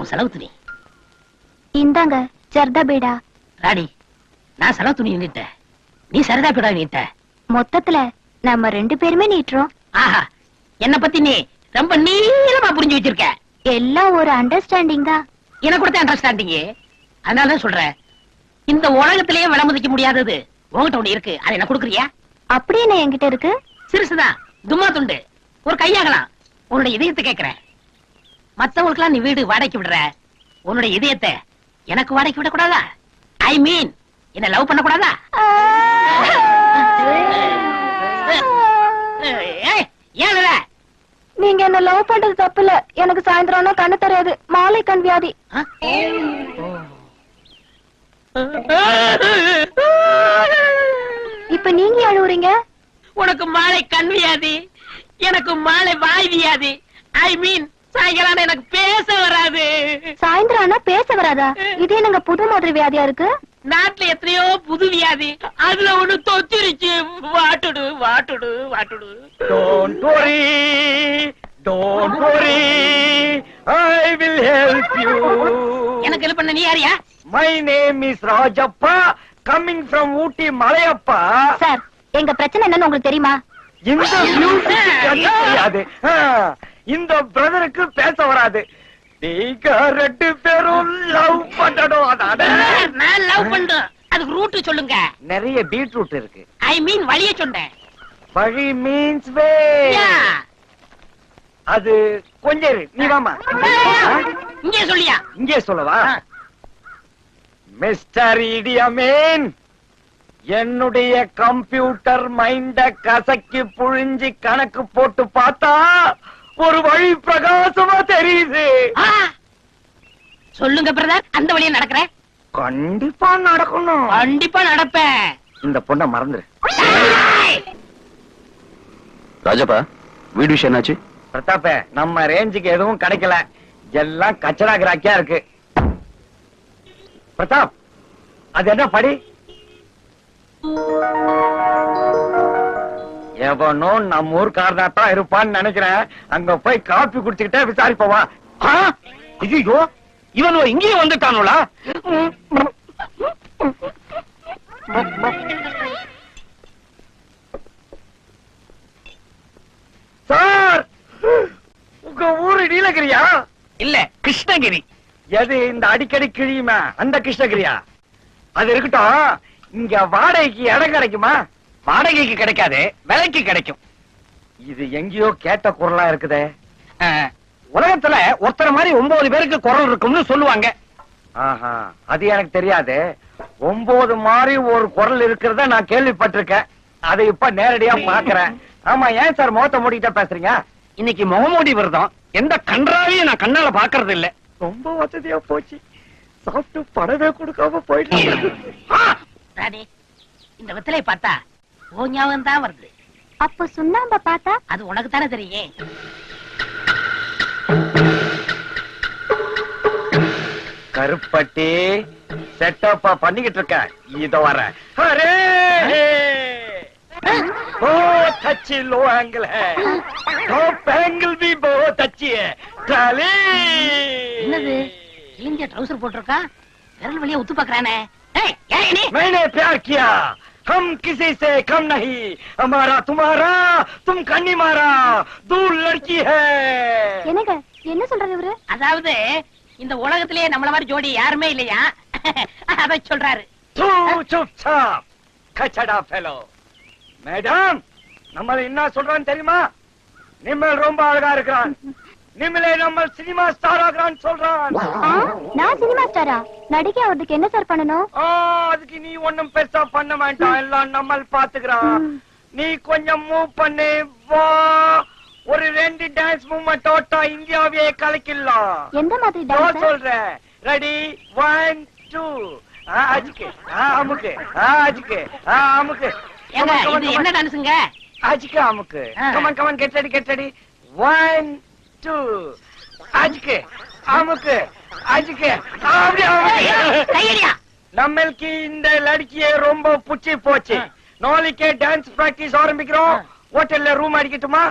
செலவு துணி இந்தாங்க. சர்தா பீடா. ராணி, நான் செலவு துணி நீட்டேன், நீ சரதா பீடா நீட்ட. மொத்தத்துல நம்ம 2 பேருமே நீட்டுறோம். ஆஹா, என்ன பத்தி நீ ரொம்ப நீளமா புரிஞ்சு வச்சிருக்க. எல்லாம் ஒரு அண்டர்ஸ்டாண்டிங் தான். எனக்கு கொடுத்த அண்டர்ஸ்டாண்டிங். அதனாலதான் சொல்றேன், இந்த உலகத்திலேயே விலை மதிக்க முடியாதது உங்ககிட்ட ஒண்ணு இருக்கு. அதை என்ன கொடுக்குறியா? அப்படி என்ன என்கிட்ட இருக்கு? சிறுசுதான், தும்மா துண்டு, ஒரு கையாகலாம். உன்னுடைய இதயத்தை கேட்கிறேன். மத்தவங்களுக்கெல்லாம் நீ வீடு வாடகைக்கு விடுற, உன்னுடைய இதயத்தை எனக்கு வாடகைக்கு விட கூடாதா? ஐ மீன், என்ன லவ் பண்ண கூடாதா? ஏன் நீங்க என்ன லவ் பண்றது தப்பு இல்ல. எனக்கு சாயந்தரம்னா கண்ணு தெரியாது, மாலை கண் வியாதி. இப்ப நீங்க அழுவுறீங்க. உனக்கு மாலை கண் வியாதி, எனக்கு மாலை வாய் வியாதி. ஐ மீன், சாயங்காலம் எனக்கு பேச வராது. சாயந்தரம்னா பேச வராதா? இது என்னங்க புது மாதிரி வியாதியா இருக்கு? நாட்டுல எத்தனையோ புது வியாதி, அதுல ஒண்ணு தொத்திருச்சு. What to do what to do what to do. Don't worry, don't worry, I will help you. எனக்கு ஹெல்ப் பண்ண நீ யாரியா? My name is Rajappa, coming from Ooty Malayappa. Sir, எங்க பிரச்சனை என்னன்னு உங்களுக்கு தெரியுமா? இந்த தெரியாது. இந்த பிரதருக்கு பேச வராது. நீங்க 2 பேரும் லவ் பண்ணணும். நான் லவ் பண்றேன், அதுக்கு ரூட் சொல்லுங்க. நிறைய பீட்ரூட் இருக்கு. ஐ மீன் வழிய சொன்னேன். வழி மீன்ஸ் வே. அது கொஞ்சம் நீ வாமா. இங்கே சொல்லியா? இங்கே சொல்லவா? மிஸ்டர் இடியமேன், என்னுடைய கம்ப்யூட்டர் மைண்ட கசக்கி புழிஞ்சி கணக்கு போட்டு பார்த்தா ஒரு வழி பிரகாசமா தெரியுது. சொல்லுங்க பிரதர், அந்த வழியா நடக்கிறேன். கண்டிப்பா நடக்கணும். கண்டிப்பா நடப்பேன். இந்த பொண்ணை மறந்துரு. ராஜப்பா, வீடு விஷயம் என்னாச்சு? பிரதாப்ப, நம்ம ரேஞ்சுக்கு எதுவும் கிடைக்கல, எல்லாம் கச்சரா கிராக்கியா இருக்கு. பிரதாப், அது என்ன படி? எவனோ நம்ம ஊர்க்காரதான் இருப்பான்னு நினைக்கிறேன். அங்க போய் காப்பி குடிச்சுக்கிட்டே விசாரிப்பவா. ஐயோ, இவன் இங்கேயும் வந்துட்டானுங்களா? சார், உங்க ஊரு நீலகிரியா? இல்ல, கிருஷ்ணகிரி. எது இந்த அடிக்கடி கிழியுமா அந்த கிருஷ்ணகிரியா? அது இருக்கட்டும், இங்க வாடகைக்கு இடம் கிடைக்குமா? வாடகைக்கு கிடைக்காது, விலைக்கு கிடைக்கும். இது எங்கேயோ கேட்ட குரலா இருக்குதே. உலகத்துல ஒருத்தர மாதிரி 9 பேருக்கு குரல் இருக்கும்னு சொல்லுவாங்க. ஆஹா, அது எனக்கு தெரியாது. 9 மாதிரி ஒரு குரல் இருக்கிறத நான் கேள்விப்பட்டிருக்கேன். அதை இப்ப நேரடியா பாக்குறேன். ஆமா, ஏன் சார் முகத்தை மூடிக்கிட்டே பேசுறீங்க? இன்னைக்கு முகமூடி விரதம். எந்த கன்றாவையும் நான் கண்ணால பாக்குறது இல்ல. ரொம்ப வசதியா போச்சு. சாப்பிட்டு பணமே கொடுக்காம போயிட்டு. இந்த வெத்தலை பார்த்தா ஓ ஞாபகம் தான் வருது. அப்ப சுண்ணாம்ப பார்த்தா? அது உனக்கு தானே தெரியும். கருப்பட்டி செட்டப்பா பண்ணிக்கிட்டு இருக்க. இத வர ओ अच्छी लो एंगल है, टॉप एंगल भी बहुत अच्छी है. ट्राली என்னது கிழிஞ்ச ட்ரவுசர் போட்டுருக்கா? விரல் வழியா உத்து பார்க்கறானே. ஏய், யாரே நீ? मैंने प्यार किया, हम किसी से कम नहीं. हमारा तुम्हारा, तुम कन्नी मारा, दूर लड़की है. என்னங்க என்ன சொல்றாரு இவரு? அதாவது இந்த உலகத்திலேயே நம்மள மாதிரி ஜோடி யாருமே இல்லையா, அத சொல்றாரு. तू चुपचाप कचड़ा फेलो. மேடம், நம்ம என்ன சொல்றான்னு தெரியுமா? நிம்மல் ரொம்ப அழகா இருக்கிறான். நிம்மலே நம்ம சினிமா ஸ்டார் ஆகறான்னு சொல்றான். நான் சினிமா ஸ்டாரா? நடிகை அவருக்கு என்ன சார் பண்ணணும்? அதுக்கு நீ ஒண்ணும் பெருசா பண்ண வேண்டாம், எல்லாம் நம்ம பாத்துக்கிறான். நீ கொஞ்சம் மூவ் பண்ணு வா. ஒரு 2 டான்ஸ் மூவ்மெண்ட் ஓட்டா இந்தியாவே கலக்கிடலாம். எந்த மாதிரி டான்ஸ் சொல்ற? ரெடி 1 2 ஆஜிக்கு அமுக்கு ஆஜிக்கு அமுக்கு. ஏங்க இது என்ன டான்ஸ்ங்க? ஆஜிக்கு அமுக்கு. கமான் கமான் கெட் ரெடி 1 2 ஆஜிக்கு அமுக்கு அஜிக்கு அப்படியே அமுக்கு. கையடியா. நம்மளுக்கு இந்த லடிக்கியே ரொம்ப புச்சி போச்சு. நாளைக்கே டான்ஸ் பிராக்டிஸ் ஆரம்பிக்கிறோம். ஹோட்டல்ல ரூம் அடிக்கட்டுமா?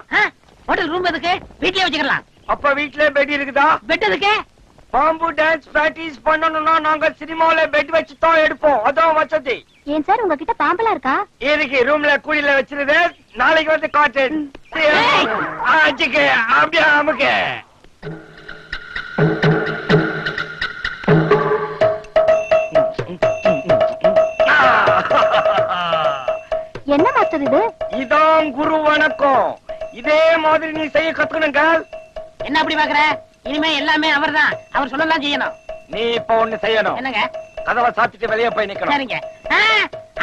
ஹோட்டல் ரூம் எதுக்கு? வீட்லயே வச்சுக்கலாம். அப்ப வீட்ல பெட் இருக்குதா? பெட் எதுக்கு? பாம்பு டான்ஸ் பிராக்டிஸ் பண்ணணும்னா நாங்க சினிமால பெட் வச்சு தான் எடுப்போம். அதான் வசதி. ஏன் சார் உங்ககிட்ட பாம்பெல்லாம் இருக்கா? இருக்கு, ரூம்ல கூடியில வச்சிருது. நாளைக்கு வந்து காட்டு. அஜிக்கு அப்படியே அமுக்கு. என்ன மாஸ்டர் இது? இதான் குரு வணக்கம். இதே மாதிரி நீ செய்ய கத்துக்கணுங்க. என்ன அப்படி பாக்குற? இனிமே எல்லாமே அவர்தான். அவர் சொல்லலாம் செய்யணும். நீ இப்ப ஒண்ணு செய்யணும். என்னங்க? கதவை சாத்திட்டு வெளியே போய் நிக்கணும். சரிங்க.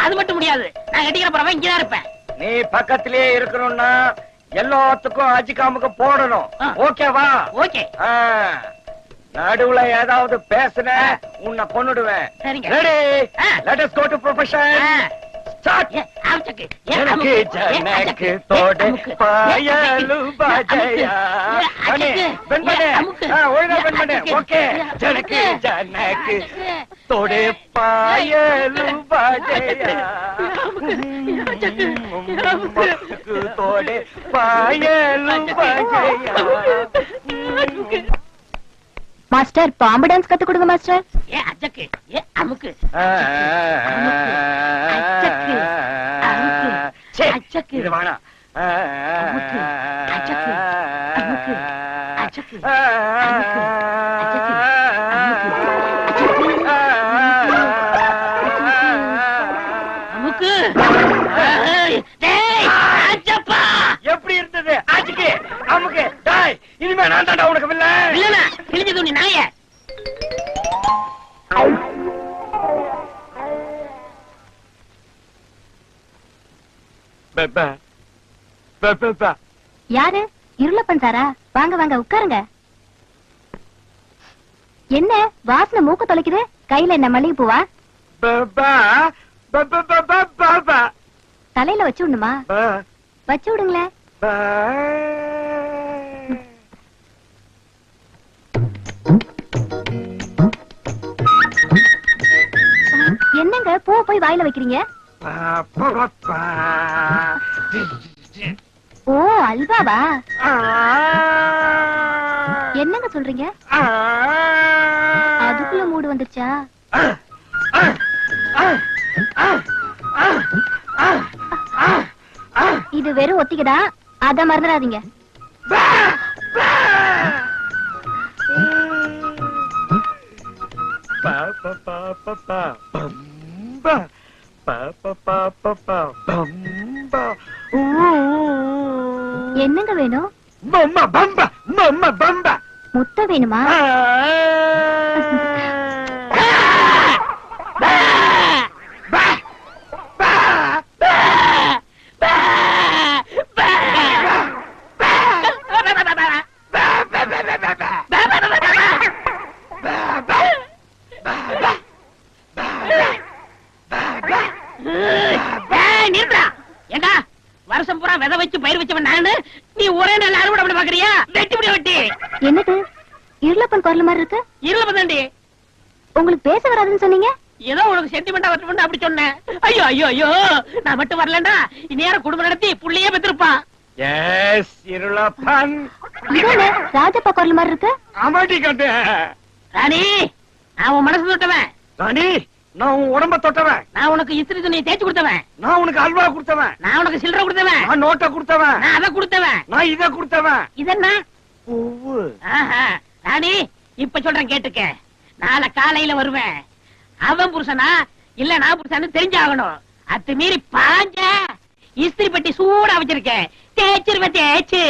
அது மட்டும் முடியாது. நான் கட்டிக்கிற போறவன் இங்கதான் இருப்பேன். நீ பக்கத்திலேயே இருக்கணும்னா எல்லாத்துக்கும் அஜிகாமுக்கு போடணும். ஓகேவா? ஓகே. நடுவுல ஏதாவது பேசுன உன்னை கொன்னுடுவேன். சரிங்க. Ready? Let us go to profession. Start. எனக்கு ஜனக்கு தோடு பாயலு பஜயா. அண்ணே பென் பண்ணு. ஒழுங்கா பென் பண்ணு. ஓகே. ஜனக்கு ஜனக்கு தோடு பாயலு பஜயா. தோடு பாயலு பஜயா. மாஸ்டர் பாம்பு டான்ஸ் கத்து கொடுங்க மாஸ்டர். அச்சக்கு அமுக்கு அச்சக்கு இது வேணா. அச்சக்கு அமுக்கு அச்சக்கு அமுக்கு. எப்படி இருந்தது? அஜிக்கு அமுக்கு. டாய் இனிமே நான் தாண்டா உனக்கு வில்ல. இல்லனா கிழிஞ்சு துணி நாயே. பப்பா பப்பா. யாரு? இருளப்பன் சாரா? வாங்க வாங்க உட்காருங்க. என்ன வாசனை மூக்க தொலைக்குது? கையில என்ன மல்லிகை பூவா? பப்பா பப்பா பப்பா. தலையில வச்சு விடணுமா? வச்சு விடுங்களேன். என்னங்க பூ போய் வாயில வைக்கிறீங்க? ஓ அல்வாவா? என்னங்க சொல்றீங்க? அதுக்குள்ள மூடு வந்துருச்சா? இது வெறும் ஒத்திக்கதா, அத மறந்துடாதீங்க. என்னங்க வேணும்? முட்டை வேணுமா? ஏண்டா வருஷம் பூரா விதை வச்சு பயிர் வச்சவன் நானு, நீ ஒரே நாள் அறுவடை பண்ண பாக்குறியா? வெட்டி விட வெட்டி. என்னது இருளப்பன் குரல் மாதிரி இருக்கு? இருளப்பதாண்டி. உங்களுக்கு பேச வராதுன்னு சொன்னீங்க. ஏதோ உனக்கு சென்டிமெண்டா வரணும் அப்படி சொன்னேன். ஐயோ ஐயோ ஐயோ, நான் மட்டும் வரலண்டா இந்நேரம் குடும்பம் நடத்தி புள்ளையே பெற்றிருப்பான். எஸ் இருளப்பன். இதானே ராஜப்பா குரல் மாதிரி இருக்கு? அமாட்டி கட்டு. ராணி, நான் உன் மனசு தொட்டவன். ராணி, நான் உன் உடம்ப தொட்டவன். நான் உனக்கு இஸ்திரி துணியை தேய்ச்சு கொடுத்தவன். நான் உனக்கு அல்வா கொடுத்தவன். நான் உனக்கு சில்லறை கொடுத்தவன். நான் நோட்டை கொடுத்தவன். நான் அதை கொடுத்தவன். நான் இதை கொடுத்தவன். இதென்ன பூவு? ஆஹா, ராணி இப்ப சொல்றேன் கேட்டுக்க. நாளை காலையில வருவேன். அவன் புருஷனா இல்ல நான் புருஷன்னு தெரிஞ்சாகணும். அத்து மீறி பாஞ்ச இஸ்திரி பெட்டி சூடா வச்சிருக்கேன். தேய்ச்சிருவேன் தேய்ச்சு.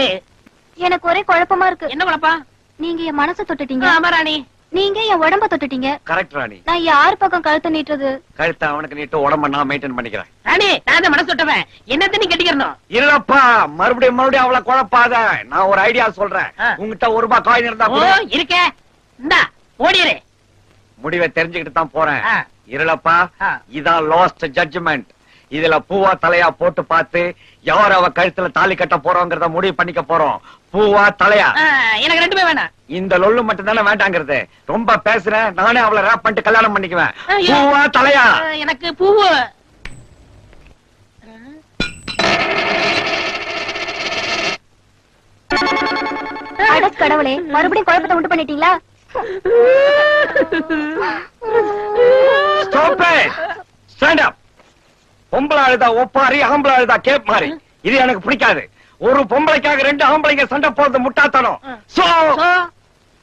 எனக்கு ஒரே குழப்பமா இருக்கு. என்ன குழப்பம்? நீங்க என் மனசை தொட்டுட்டீங்க. ஆமா ராணி. நீங்க என் உடம்ப தொட்டுட்டீங்க. கரெக்ட் ராணி. நான் யார் பக்கம் கழுத்தை நீட்டுறது? கழுத்தை அவனுக்கு நீட்டு, உடம்ப நான் மெயின்டைன் பண்ணிக்கிறேன். ராணி, நான் தான் மனசு தொட்டவன். என்னத்த நீ கட்டிக்கிறணும்? இல்லப்பா, மறுபடியும் அவளை குழப்பாத. நான் ஒரு ஐடியா சொல்றேன். உங்ககிட்ட ₹1 காயின் இருந்தா ஓ இருக்க. இந்தா ஓடிரு. முடிவை தெரிஞ்சுக்கிட்டு தான் போறேன். ஆ. இருளப்பா, ஆ. இதான் லாஸ்ட் ஜட்ஜ்மெண்ட். இதுல பூவா தலையா போட்டு பார்த்து யார் அவ கழுத்துல தாலி கட்ட போறோங்கிறத முடிவு பண்ணிக்க போறோம். பூவா தலையா? எனக்கு ரெண்டுமே வேணாம். இந்த லொல்லு மட்டும் தானே வேண்டாங்கிறது. ரொம்ப பேசுறேன், நானே அவளை ரேப் பண்ணிட்டு கல்யாணம் பண்ணிக்குவேன். ஐயோ. பூவா தலையா? எனக்கு பூவு. அட கடவுளே, மறுபடியும் குழப்பத்தை உண்டு பண்ணிட்டீங்களா? Stop it! Stand up! பொம்பளை அழுதா ஒப்பாரி, ஆம்பளை அழுதா கேப் மாறி. இது எனக்கு பிடிக்காது. ஒரு பொம்பளைக்காக ரெண்டு ஆம்பளைங்க சண்டை போறது முட்டாத்தனம். சோ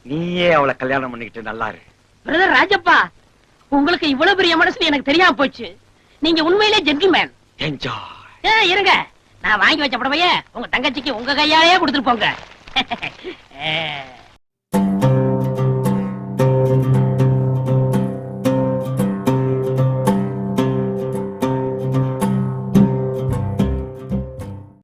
நீயே அவளை கல்யாணம் பண்ணிக்கிட்டு நல்லா இரு. பிரதர் ராஜப்பா, உங்களுக்கு இவ்வளவு பெரிய மனசு எனக்கு தெரியாம போச்சு. நீங்க உண்மையிலே ஜென்டில்மேன். என்ஜாய். இருங்க, நான் வாங்கி வச்ச புடவைய உங்க தங்கச்சிக்கு உங்க கையாலேயே கொடுத்துட்டு போங்க.